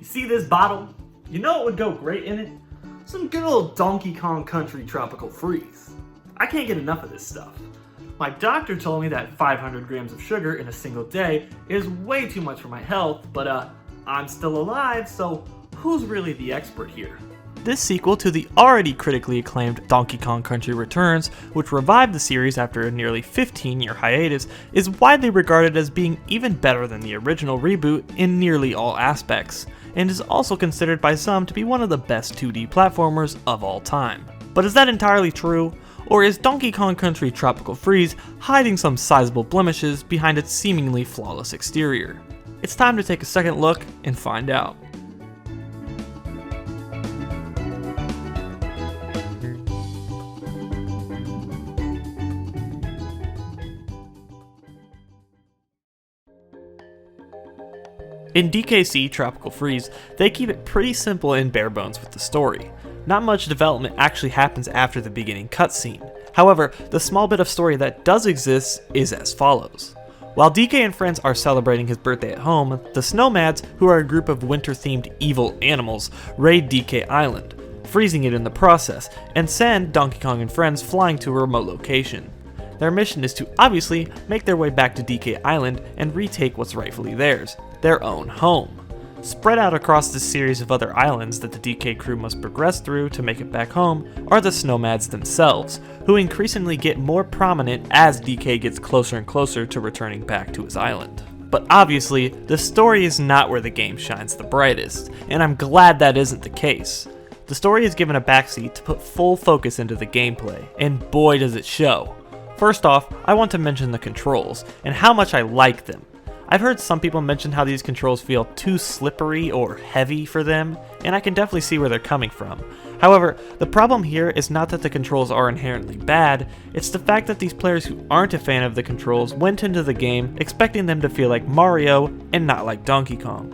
see this bottle? You know what would go great in it? Some good old Donkey Kong Country Tropical Freeze. I can't get enough of this stuff. My doctor told me that 500 grams of sugar in a single day is way too much for my health, but I'm still alive, so who's really the expert here? This sequel to the already critically acclaimed Donkey Kong Country Returns, which revived the series after a nearly 15-year hiatus, is widely regarded as being even better than the original reboot in nearly all aspects, and is also considered by some to be one of the best 2D platformers of all time. But is that entirely true? Or is Donkey Kong Country Tropical Freeze hiding some sizable blemishes behind its seemingly flawless exterior? It's time to take a second look and find out. In DKC Tropical Freeze, they keep it pretty simple and bare bones with the story. Not much development actually happens after the beginning cutscene. However, the small bit of story that does exist is as follows. While DK and friends are celebrating his birthday at home, the Snowmads, who are a group of winter-themed evil animals, raid DK Island, freezing it in the process, and send Donkey Kong and friends flying to a remote location. Their mission is to obviously make their way back to DK Island and retake what's rightfully theirs, their own home. Spread out across this series of other islands that the DK crew must progress through to make it back home are the Snowmads themselves, who increasingly get more prominent as DK gets closer and closer to returning back to his island. But obviously, the story is not where the game shines the brightest, and I'm glad that isn't the case. The story is given a backseat to put full focus into the gameplay, and boy does it show. First off, I want to mention the controls, and how much I like them. I've heard some people mention how these controls feel too slippery or heavy for them, and I can definitely see where they're coming from. However, the problem here is not that the controls are inherently bad, it's the fact that these players who aren't a fan of the controls went into the game expecting them to feel like Mario and not like Donkey Kong.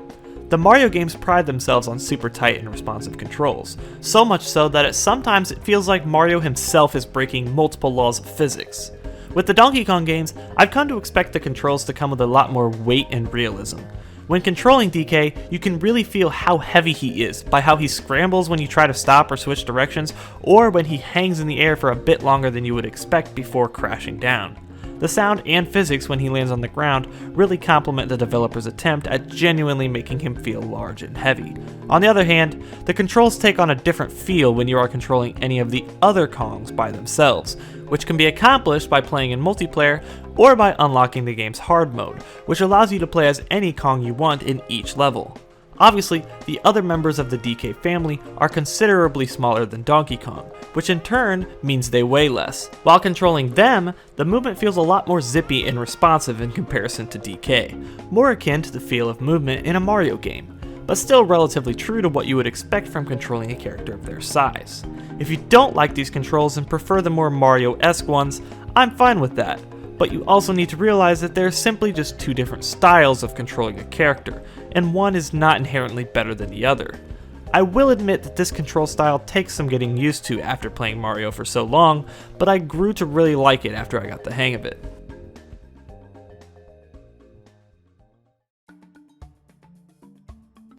The Mario games pride themselves on super tight and responsive controls, so much so that sometimes it feels like Mario himself is breaking multiple laws of physics. With the Donkey Kong games, I've come to expect the controls to come with a lot more weight and realism. When controlling DK, you can really feel how heavy he is by how he scrambles when you try to stop or switch directions, or when he hangs in the air for a bit longer than you would expect before crashing down. The sound and physics when he lands on the ground really complement the developer's attempt at genuinely making him feel large and heavy. On the other hand, the controls take on a different feel when you are controlling any of the other Kongs by themselves, which can be accomplished by playing in multiplayer or by unlocking the game's hard mode, which allows you to play as any Kong you want in each level. Obviously, the other members of the DK family are considerably smaller than Donkey Kong, which in turn means they weigh less. While controlling them, the movement feels a lot more zippy and responsive in comparison to DK, more akin to the feel of movement in a Mario game, but still relatively true to what you would expect from controlling a character of their size. If you don't like these controls and prefer the more Mario-esque ones, I'm fine with that. But you also need to realize that there are simply just two different styles of controlling a character, and one is not inherently better than the other. I will admit that this control style takes some getting used to after playing Mario for so long, but I grew to really like it after I got the hang of it.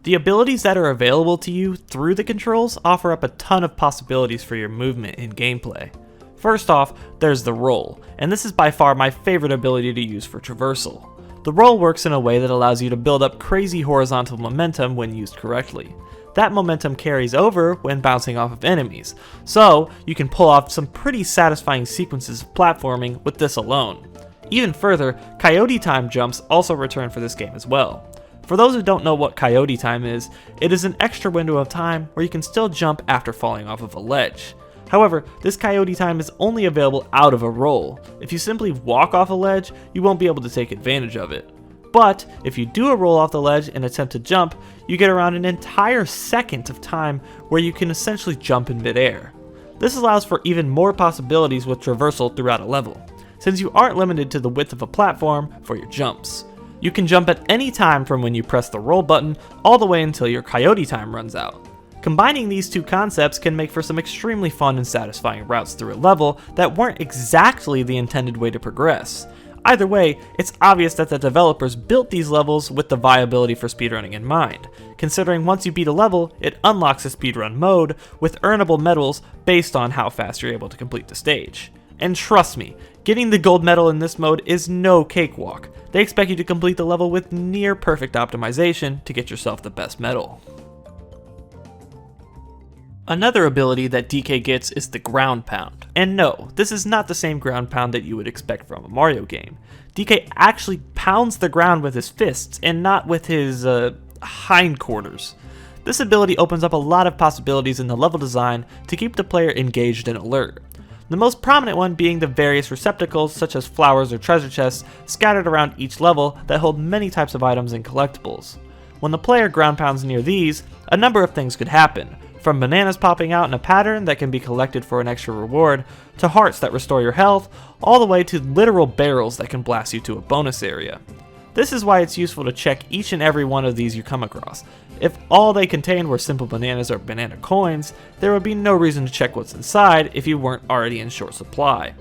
The abilities that are available to you through the controls offer up a ton of possibilities for your movement and gameplay. First off, there's the roll, and this is by far my favorite ability to use for traversal. The roll works in a way that allows you to build up crazy horizontal momentum when used correctly. That momentum carries over when bouncing off of enemies, so you can pull off some pretty satisfying sequences of platforming with this alone. Even further, Coyote Time jumps also return for this game as well. For those who don't know what Coyote Time is, it is an extra window of time where you can still jump after falling off of a ledge. However, this Coyote Time is only available out of a roll. If you simply walk off a ledge, you won't be able to take advantage of it. But if you do a roll off the ledge and attempt to jump, you get around an entire second of time where you can essentially jump in midair. This allows for even more possibilities with traversal throughout a level, since you aren't limited to the width of a platform for your jumps. You can jump at any time from when you press the roll button all the way until your Coyote Time runs out. Combining these two concepts can make for some extremely fun and satisfying routes through a level that weren't exactly the intended way to progress. Either way, it's obvious that the developers built these levels with the viability for speedrunning in mind, considering once you beat a level, it unlocks a speedrun mode with earnable medals based on how fast you're able to complete the stage. And trust me, getting the gold medal in this mode is no cakewalk. They expect you to complete the level with near perfect optimization to get yourself the best medal. Another ability that DK gets is the ground pound. And no, this is not the same ground pound that you would expect from a Mario game. DK actually pounds the ground with his fists and not with his hindquarters. This ability opens up a lot of possibilities in the level design to keep the player engaged and alert. The most prominent one being the various receptacles such as flowers or treasure chests scattered around each level that hold many types of items and collectibles. When the player ground pounds near these, a number of things could happen, from bananas popping out in a pattern that can be collected for an extra reward, to hearts that restore your health, all the way to literal barrels that can blast you to a bonus area. This is why it's useful to check each and every one of these you come across. If all they contained were simple bananas or banana coins, there would be no reason to check what's inside if you weren't already in short supply.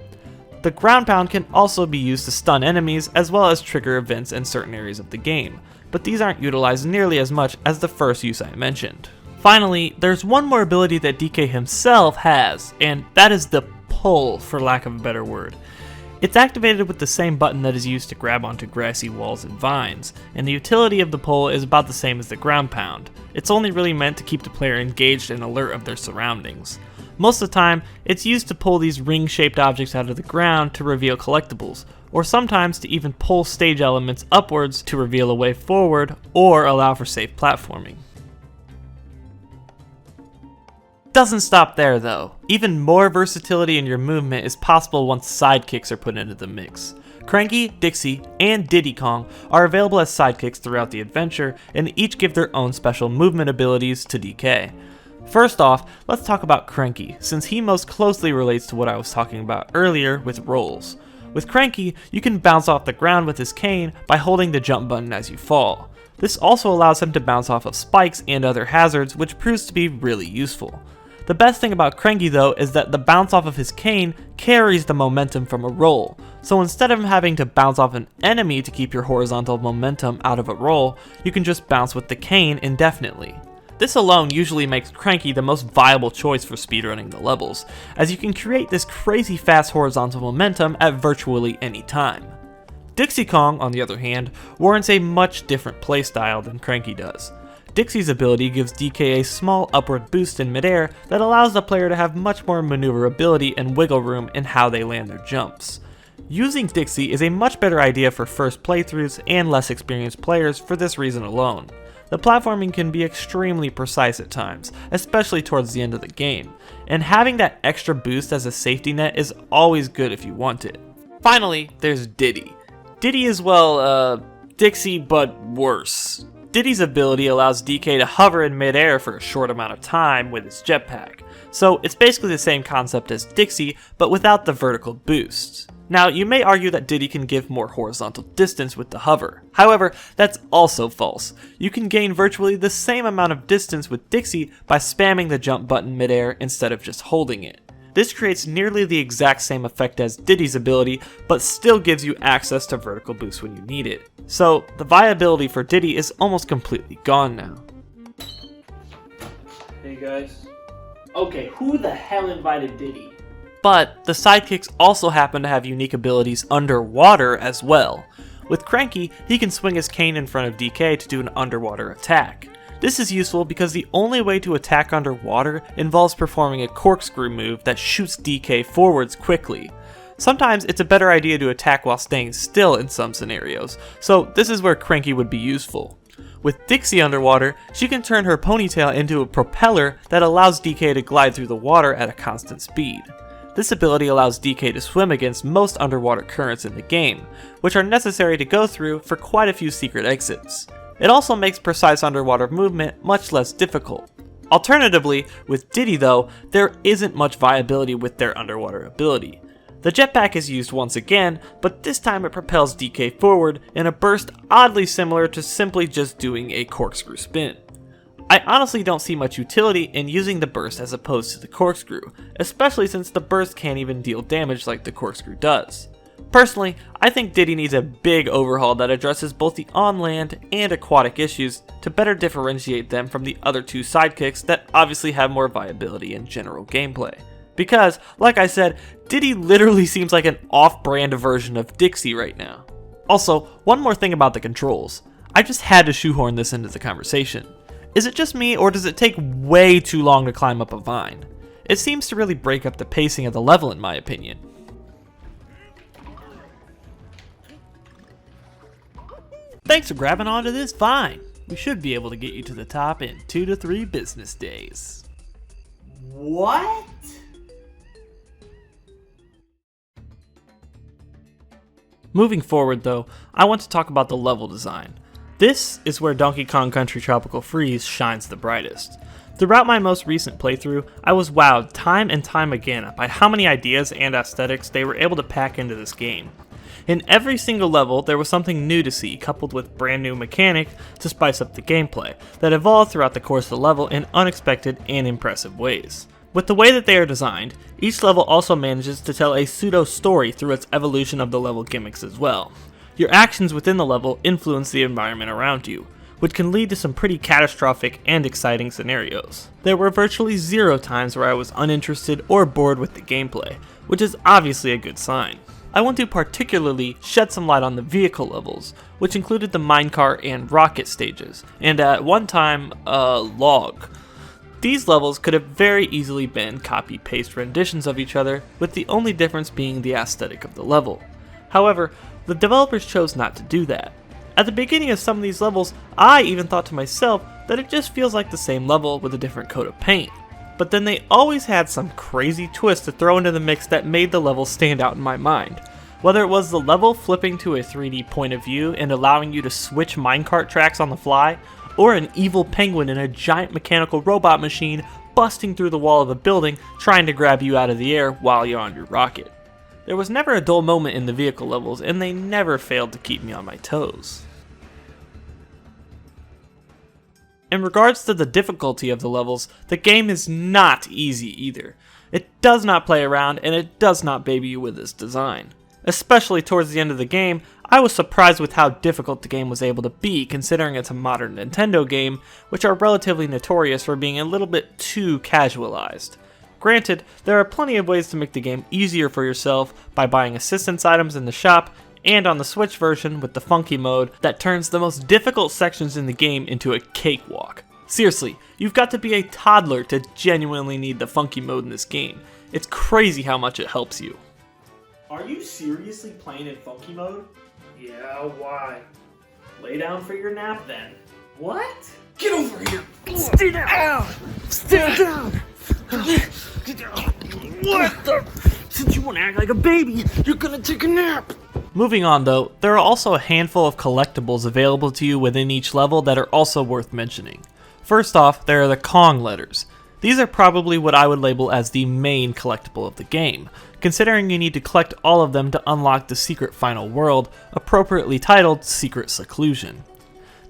The ground pound can also be used to stun enemies as well as trigger events in certain areas of the game, but these aren't utilized nearly as much as the first use I mentioned. Finally, there's one more ability that DK himself has, and that is the pull, for lack of a better word. It's activated with the same button that is used to grab onto grassy walls and vines, and the utility of the pull is about the same as the ground pound. It's only really meant to keep the player engaged and alert of their surroundings. Most of the time, it's used to pull these ring-shaped objects out of the ground to reveal collectibles, or sometimes to even pull stage elements upwards to reveal a way forward or allow for safe platforming. Doesn't stop there though. Even more versatility in your movement is possible once sidekicks are put into the mix. Cranky, Dixie, and Diddy Kong are available as sidekicks throughout the adventure and each give their own special movement abilities to DK. First off, let's talk about Cranky, since he most closely relates to what I was talking about earlier with rolls. With Cranky, you can bounce off the ground with his cane by holding the jump button as you fall. This also allows him to bounce off of spikes and other hazards, which proves to be really useful. The best thing about Cranky though is that the bounce off of his cane carries the momentum from a roll, so instead of having to bounce off an enemy to keep your horizontal momentum out of a roll, you can just bounce with the cane indefinitely. This alone usually makes Cranky the most viable choice for speedrunning the levels, as you can create this crazy fast horizontal momentum at virtually any time. Dixie Kong, on the other hand, warrants a much different playstyle than Cranky does. Dixie's ability gives DK a small upward boost in midair that allows the player to have much more maneuverability and wiggle room in how they land their jumps. Using Dixie is a much better idea for first playthroughs and less experienced players for this reason alone. The platforming can be extremely precise at times, especially towards the end of the game, and having that extra boost as a safety net is always good if you want it. Finally, there's Diddy. Diddy is, Dixie but worse. Diddy's ability allows DK to hover in midair for a short amount of time with his jetpack, so it's basically the same concept as Dixie, but without the vertical boost. Now, you may argue that Diddy can give more horizontal distance with the hover. However, that's also false. You can gain virtually the same amount of distance with Dixie by spamming the jump button midair instead of just holding it. This creates nearly the exact same effect as Diddy's ability, but still gives you access to vertical boost when you need it. So, the viability for Diddy is almost completely gone now. Hey guys. Okay, who the hell invited Diddy? But the sidekicks also happen to have unique abilities underwater as well. With Cranky, he can swing his cane in front of DK to do an underwater attack. This is useful because the only way to attack underwater involves performing a corkscrew move that shoots DK forwards quickly. Sometimes it's a better idea to attack while staying still in some scenarios, so this is where Cranky would be useful. With Dixie underwater, she can turn her ponytail into a propeller that allows DK to glide through the water at a constant speed. This ability allows DK to swim against most underwater currents in the game, which are necessary to go through for quite a few secret exits. It also makes precise underwater movement much less difficult. Alternatively, with Diddy though, there isn't much viability with their underwater ability. The jetpack is used once again, but this time it propels DK forward in a burst oddly similar to simply just doing a corkscrew spin. I honestly don't see much utility in using the burst as opposed to the corkscrew, especially since the burst can't even deal damage like the corkscrew does. Personally, I think Diddy needs a big overhaul that addresses both the on-land and aquatic issues to better differentiate them from the other two sidekicks that obviously have more viability in general gameplay. Because, like I said, Diddy literally seems like an off-brand version of Dixie right now. Also, one more thing about the controls. I just had to shoehorn this into the conversation. Is it just me, or does it take way too long to climb up a vine? It seems to really break up the pacing of the level in my opinion. Thanks for grabbing onto this vine. We should be able to get you to the top in 2 to 3 business days. What? Moving forward though, I want to talk about the level design. This is where Donkey Kong Country Tropical Freeze shines the brightest. Throughout my most recent playthrough, I was wowed time and time again by how many ideas and aesthetics they were able to pack into this game. In every single level, there was something new to see, coupled with brand new mechanic to spice up the gameplay, that evolved throughout the course of the level in unexpected and impressive ways. With the way that they are designed, each level also manages to tell a pseudo-story through its evolution of the level gimmicks as well. Your actions within the level influence the environment around you, which can lead to some pretty catastrophic and exciting scenarios. There were virtually 0 times where I was uninterested or bored with the gameplay, which is obviously a good sign. I want to particularly shed some light on the vehicle levels, which included the minecart and rocket stages, and at one time, log. These levels could have very easily been copy-paste renditions of each other, with the only difference being the aesthetic of the level. However, the developers chose not to do that. At the beginning of some of these levels, I even thought to myself that it just feels like the same level with a different coat of paint. But then they always had some crazy twist to throw into the mix that made the level stand out in my mind. Whether it was the level flipping to a 3D point of view and allowing you to switch minecart tracks on the fly, or an evil penguin in a giant mechanical robot machine busting through the wall of a building trying to grab you out of the air while you're on your rocket. There was never a dull moment in the vehicle levels, and they never failed to keep me on my toes. In regards to the difficulty of the levels, the game is not easy either. It does not play around, and it does not baby you with its design. Especially towards the end of the game, I was surprised with how difficult the game was able to be, considering it's a modern Nintendo game, which are relatively notorious for being a little bit too casualized. Granted, there are plenty of ways to make the game easier for yourself by buying assistance items in the shop, and on the Switch version with the funky mode that turns the most difficult sections in the game into a cakewalk. Seriously, you've got to be a toddler to genuinely need the funky mode in this game. It's crazy how much it helps you. Are you seriously playing in funky mode? Yeah, why? Lay down for your nap then. What? Get over here! Stay down! Stay down! What the? Since you want to act like a baby, you're gonna take a nap! Moving on though, there are also a handful of collectibles available to you within each level that are also worth mentioning. First off, there are the Kong letters. These are probably what I would label as the main collectible of the game, considering you need to collect all of them to unlock the secret final world, appropriately titled Secret Seclusion.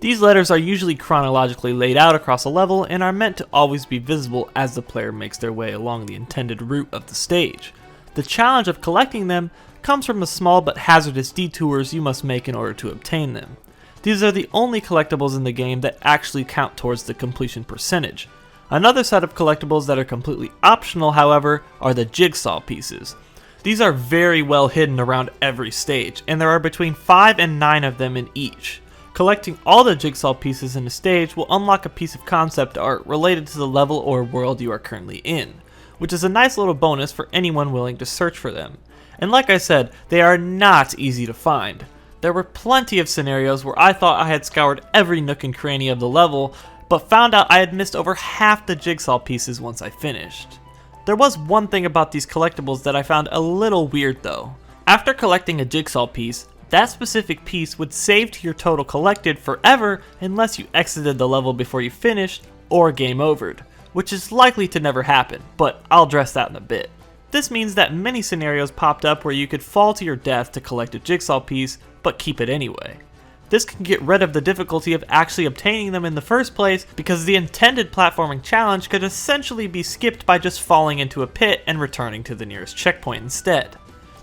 These letters are usually chronologically laid out across a level and are meant to always be visible as the player makes their way along the intended route of the stage. The challenge of collecting them comes from the small but hazardous detours you must make in order to obtain them. These are the only collectibles in the game that actually count towards the completion percentage. Another set of collectibles that are completely optional, however, are the jigsaw pieces. These are very well hidden around every stage, and there are between 5 and 9 of them in each. Collecting all the jigsaw pieces in a stage will unlock a piece of concept art related to the level or world you are currently in, which is a nice little bonus for anyone willing to search for them. And like I said, they are not easy to find. There were plenty of scenarios where I thought I had scoured every nook and cranny of the level, but found out I had missed over half the jigsaw pieces once I finished. There was one thing about these collectibles that I found a little weird though. After collecting a jigsaw piece, that specific piece would save to your total collected forever unless you exited the level before you finished or game overed, which is likely to never happen, but I'll address that in a bit. This means that many scenarios popped up where you could fall to your death to collect a jigsaw piece, but keep it anyway. This can get rid of the difficulty of actually obtaining them in the first place, because the intended platforming challenge could essentially be skipped by just falling into a pit and returning to the nearest checkpoint instead.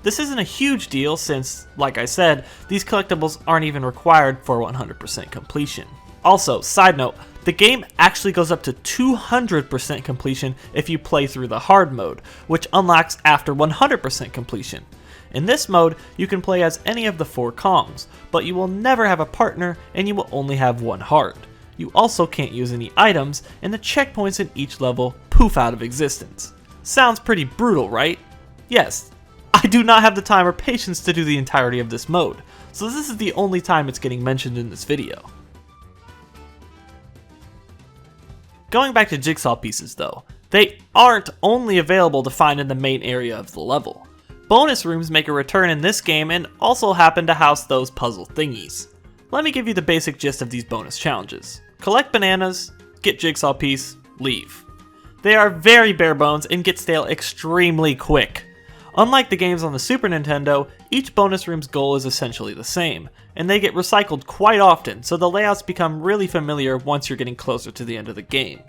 This isn't a huge deal since, like I said, these collectibles aren't even required for 100% completion. Also, side note, the game actually goes up to 200% completion if you play through the hard mode, which unlocks after 100% completion. In this mode, you can play as any of the 4 Kongs, but you will never have a partner and you will only have 1 heart. You also can't use any items, and the checkpoints in each level poof out of existence. Sounds pretty brutal, right? Yes, I do not have the time or patience to do the entirety of this mode, so this is the only time it's getting mentioned in this video. Going back to jigsaw pieces though, they aren't only available to find in the main area of the level. Bonus rooms make a return in this game and also happen to house those puzzle thingies. Let me give you the basic gist of these bonus challenges. Collect bananas, get jigsaw piece, leave. They are very bare bones and get stale extremely quick. Unlike the games on the Super Nintendo, each bonus room's goal is essentially the same, and they get recycled quite often, so the layouts become really familiar once you're getting closer to the end of the game.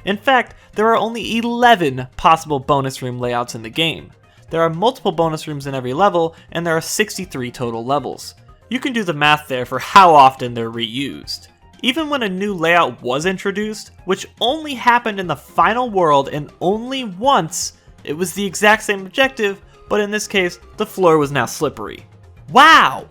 In fact, there are only 11 possible bonus room layouts in the game. There are multiple bonus rooms in every level, and there are 63 total levels. You can do the math there for how often they're reused. Even when a new layout was introduced, which only happened in the final world and only once, it was the exact same objective, but in this case, the floor was now slippery. Wow!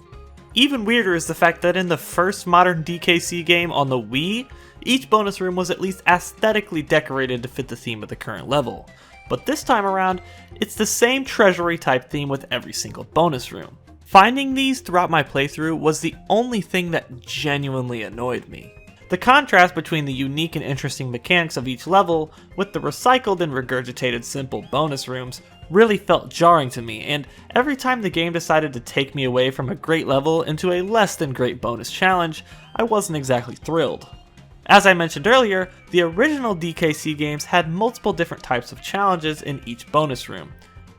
Even weirder is the fact that in the first modern DKC game on the Wii, each bonus room was at least aesthetically decorated to fit the theme of the current level. But this time around, it's the same treasury type theme with every single bonus room. Finding these throughout my playthrough was the only thing that genuinely annoyed me. The contrast between the unique and interesting mechanics of each level with the recycled and regurgitated simple bonus rooms really felt jarring to me, and every time the game decided to take me away from a great level into a less than great bonus challenge, I wasn't exactly thrilled. As I mentioned earlier, the original DKC games had multiple different types of challenges in each bonus room,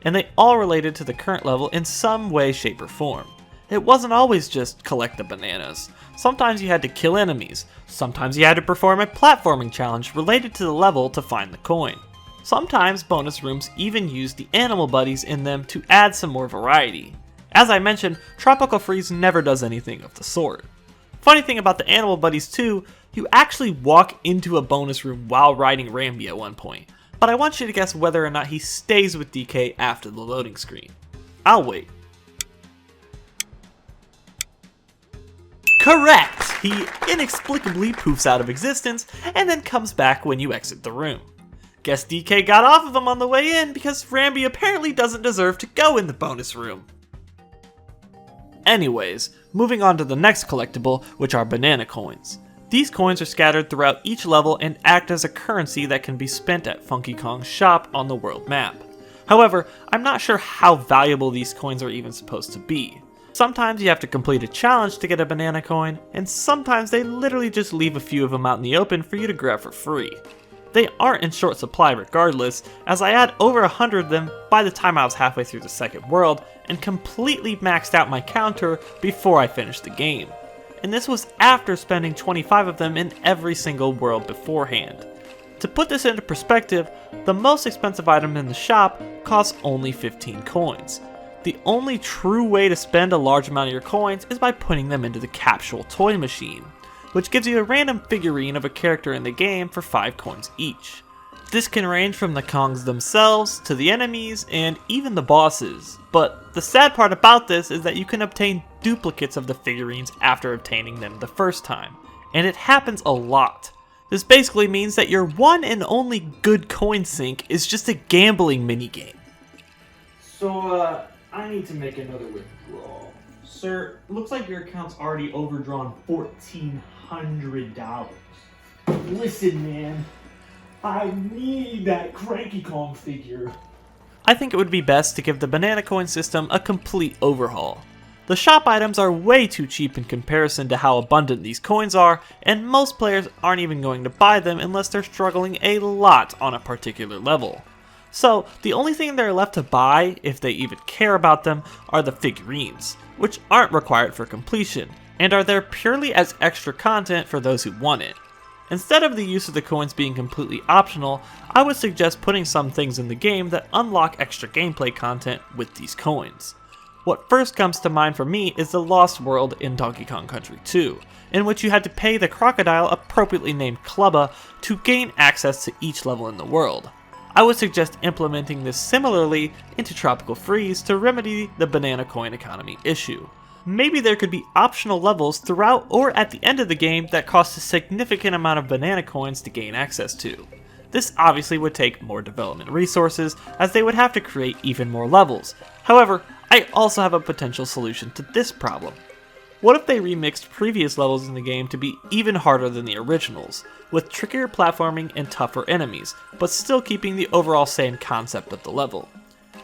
and they all related to the current level in some way, shape, or form. It wasn't always just collect the bananas. Sometimes you had to kill enemies, sometimes you had to perform a platforming challenge related to the level to find the coin. Sometimes bonus rooms even used the animal buddies in them to add some more variety. As I mentioned, Tropical Freeze never does anything of the sort. Funny thing about the animal buddies too, you actually walk into a bonus room while riding Rambi at one point, but I want you to guess whether or not he stays with DK after the loading screen. I'll wait. Correct! He inexplicably poofs out of existence and then comes back when you exit the room. Guess DK got off of him on the way in because Rambi apparently doesn't deserve to go in the bonus room. Anyways, moving on to the next collectible, which are banana coins. These coins are scattered throughout each level and act as a currency that can be spent at Funky Kong's shop on the world map. However, I'm not sure how valuable these coins are even supposed to be. Sometimes you have to complete a challenge to get a banana coin, and sometimes they literally just leave a few of them out in the open for you to grab for free. They aren't in short supply regardless, as I had over 100 of them by the time I was halfway through the second world, and completely maxed out my counter before I finished the game. And this was after spending 25 of them in every single world beforehand. To put this into perspective, the most expensive item in the shop costs only 15 coins. The only true way to spend a large amount of your coins is by putting them into the capsule toy machine, which gives you a random figurine of a character in the game for 5 coins each. This can range from the Kongs themselves, to the enemies, and even the bosses. But the sad part about this is that you can obtain duplicates of the figurines after obtaining them the first time, and it happens a lot. This basically means that your one and only good coin sink is just a gambling minigame. So, I need to make another withdrawal. Sir, looks like your account's already overdrawn $1,400. Listen, man. I need that Cranky Kong figure. I think it would be best to give the banana coin system a complete overhaul. The shop items are way too cheap in comparison to how abundant these coins are, and most players aren't even going to buy them unless they're struggling a lot on a particular level. So the only thing they're left to buy, if they even care about them, are the figurines, which aren't required for completion, and are there purely as extra content for those who want it. Instead of the use of the coins being completely optional, I would suggest putting some things in the game that unlock extra gameplay content with these coins. What first comes to mind for me is the Lost World in Donkey Kong Country 2, in which you had to pay the crocodile appropriately named Clubba to gain access to each level in the world. I would suggest implementing this similarly into Tropical Freeze to remedy the banana coin economy issue. Maybe there could be optional levels throughout or at the end of the game that cost a significant amount of banana coins to gain access to. This obviously would take more development resources, as they would have to create even more levels. However, I also have a potential solution to this problem. What if they remixed previous levels in the game to be even harder than the originals, with trickier platforming and tougher enemies, but still keeping the overall same concept of the level?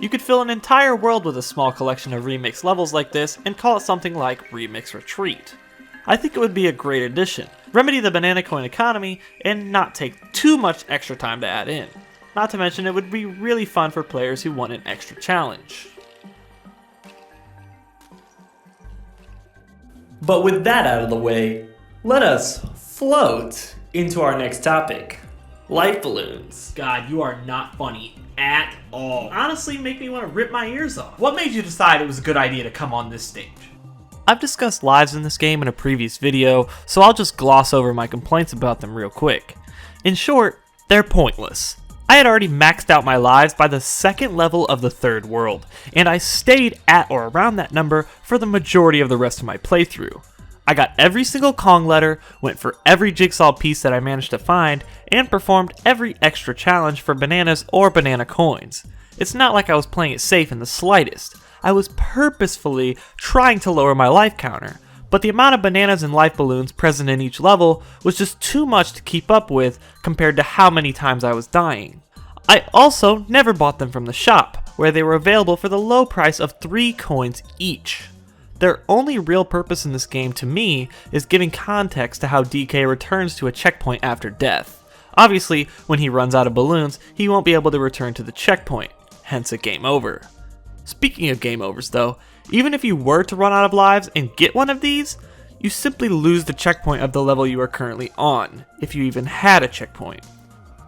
You could fill an entire world with a small collection of remix levels like this and call it something like Remix Retreat. I think it would be a great addition, remedy the banana coin economy, and not take too much extra time to add in. Not to mention it would be really fun for players who want an extra challenge. But with that out of the way, let us float into our next topic. Life balloons. God, you are not funny at all. Honestly, make me want to rip my ears off. What made you decide it was a good idea to come on this stage? I've discussed lives in this game in a previous video, so I'll just gloss over my complaints about them real quick. In short, they're pointless. I had already maxed out my lives by the second level of the third world, and I stayed at or around that number for the majority of the rest of my playthrough. I got every single Kong letter, went for every jigsaw piece that I managed to find, and performed every extra challenge for bananas or banana coins. It's not like I was playing it safe in the slightest. I was purposefully trying to lower my life counter, but the amount of bananas and life balloons present in each level was just too much to keep up with compared to how many times I was dying. I also never bought them from the shop, where they were available for the low price of 3 coins each. Their only real purpose in this game to me is giving context to how DK returns to a checkpoint after death. Obviously, when he runs out of balloons, he won't be able to return to the checkpoint, hence a game over. Speaking of game overs though, even if you were to run out of lives and get one of these, you simply lose the checkpoint of the level you are currently on, if you even had a checkpoint.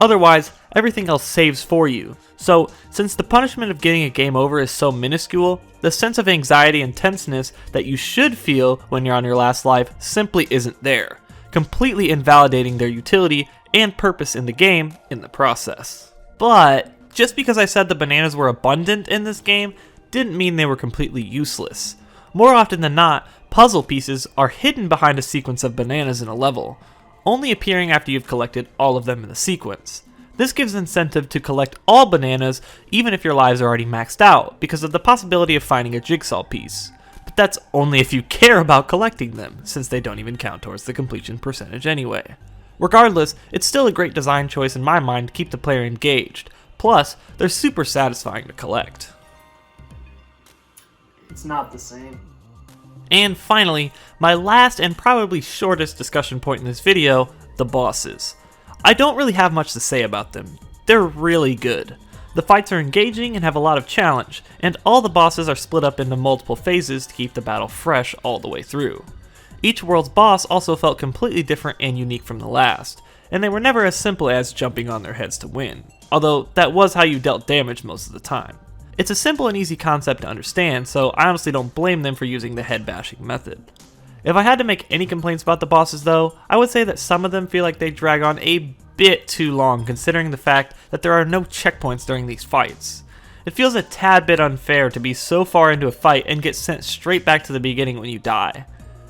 Otherwise, everything else saves for you. So, since the punishment of getting a game over is so minuscule, the sense of anxiety and tenseness that you should feel when you're on your last life simply isn't there, completely invalidating their utility and purpose in the game in the process. But, just because I said the bananas were abundant in this game, didn't mean they were completely useless. More often than not, puzzle pieces are hidden behind a sequence of bananas in a level, only appearing after you've collected all of them in the sequence. This gives incentive to collect all bananas even if your lives are already maxed out, because of the possibility of finding a jigsaw piece. But that's only if you care about collecting them, since they don't even count towards the completion percentage anyway. Regardless, it's still a great design choice in my mind to keep the player engaged, plus they're super satisfying to collect. It's not the same. And finally, my last and probably shortest discussion point in this video, the bosses. I don't really have much to say about them. They're really good. The fights are engaging and have a lot of challenge, and all the bosses are split up into multiple phases to keep the battle fresh all the way through. Each world's boss also felt completely different and unique from the last, and they were never as simple as jumping on their heads to win, although that was how you dealt damage most of the time. It's a simple and easy concept to understand, so I honestly don't blame them for using the head bashing method. If I had to make any complaints about the bosses though, I would say that some of them feel like they drag on a bit too long, considering the fact that there are no checkpoints during these fights. It feels a tad bit unfair to be so far into a fight and get sent straight back to the beginning when you die.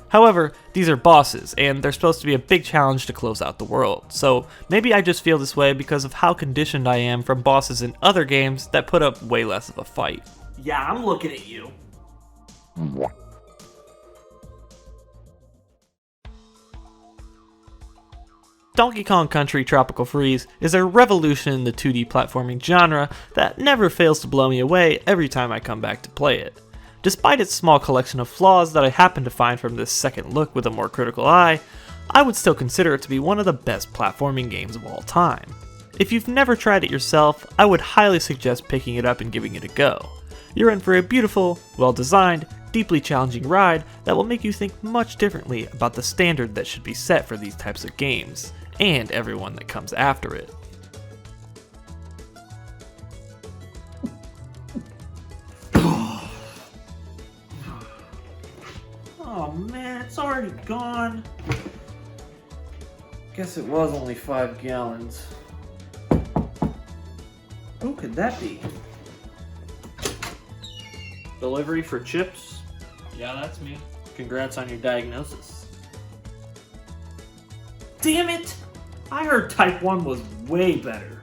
However, these are bosses, and they're supposed to be a big challenge to close out the world, so maybe I just feel this way because of how conditioned I am from bosses in other games that put up way less of a fight. Yeah, I'm looking at you. Donkey Kong Country Tropical Freeze is a revolution in the 2D platforming genre that never fails to blow me away every time I come back to play it. Despite its small collection of flaws that I happen to find from this second look with a more critical eye, I would still consider it to be one of the best platforming games of all time. If you've never tried it yourself, I would highly suggest picking it up and giving it a go. You're in for a beautiful, well-designed, deeply challenging ride that will make you think much differently about the standard that should be set for these types of games, and everyone that comes after it. already gone. Guess it was only 5 gallons. Who could that be? Delivery for chips? Yeah, that's me. Congrats on your diagnosis. Damn it! I heard type 1 was way better.